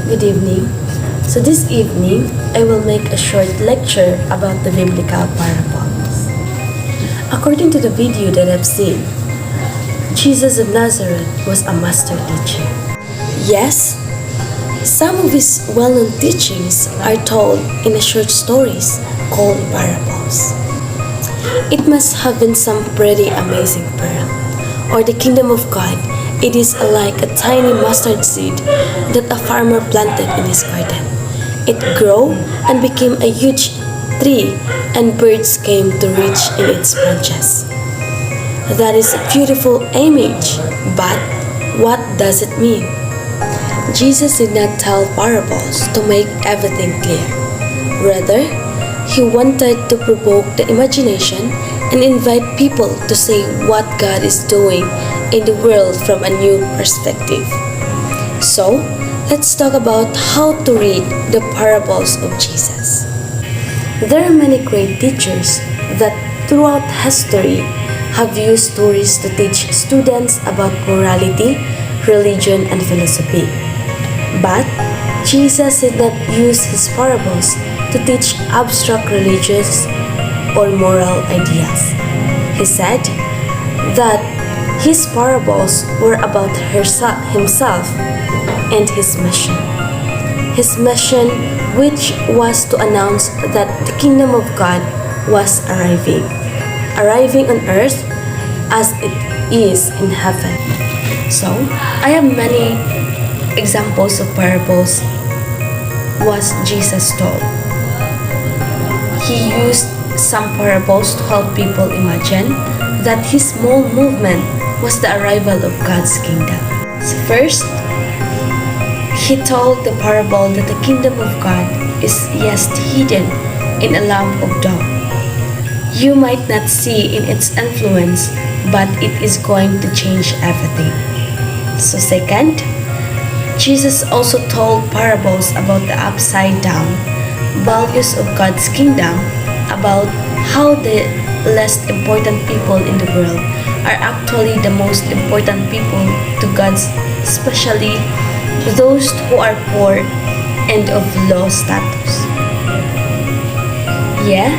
Good evening. So this evening, I will make a short lecture about the biblical parables. According to the video that I've seen, Jesus of Nazareth was a master teacher. Yes, some of his well-known teachings are told in a short stories called parables. It must have been some pretty amazing pearl, or the kingdom of God. It is like a tiny mustard seed that a farmer planted in his garden. It grew and became a huge tree, and birds came to reach in its branches. That is a beautiful image, but what does it mean? Jesus did not tell parables to make everything clear. Rather, he wanted to provoke the imagination and invite people to see what God is doing in the world from a new perspective. So, let's talk about how to read the parables of Jesus. There are many great teachers that throughout history have used stories to teach students about morality, religion, and philosophy. But Jesus did not use his parables to teach abstract religious or moral ideas. He said that his parables were about himself and his mission. His mission, which was to announce that the kingdom of God was arriving on earth as it is in heaven. So, I have many examples of parables was Jesus told. He used some parables to help people imagine that his small movement was the arrival of God's kingdom. So first, he told the parable that the kingdom of God is hidden in a lump of dough. You might not see in its influence, but it is going to change everything. So second, Jesus also told parables about the upside down values of God's kingdom, about how the less important people in the world are actually the most important people to God, especially those who are poor and of low status. Yeah,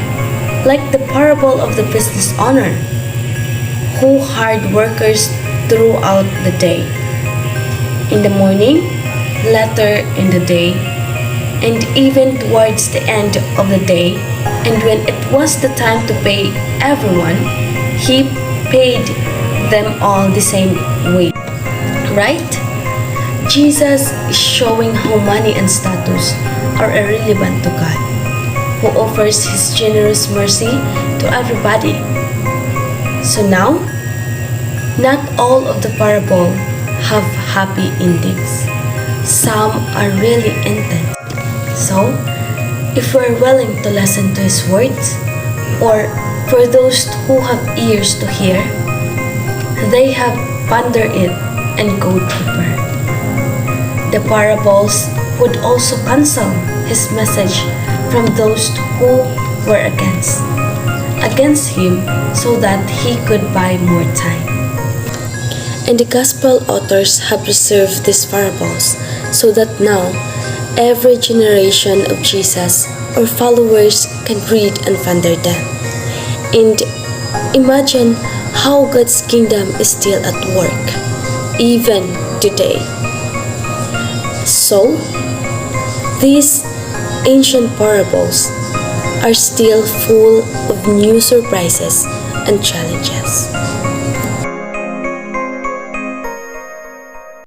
like the parable of the business owner who hired workers throughout the day. In the morning, later in the day, and even towards the end of the day, and when it was the time to pay everyone, he paid them all the same way. Right? Jesus is showing how money and status are irrelevant to God, who offers his generous mercy to everybody. So now, not all of the parable have happy endings. Some are really intense. So, if we are willing to listen to his words, or for those who have ears to hear, they have ponder it and go deeper. The parables would also cancel his message from those who were against him, so that he could buy more time. And the gospel authors have preserved these parables so that now every generation of Jesus or followers can read and ponder them. And imagine how God's kingdom is still at work, even today. So, these ancient parables are still full of new surprises and challenges.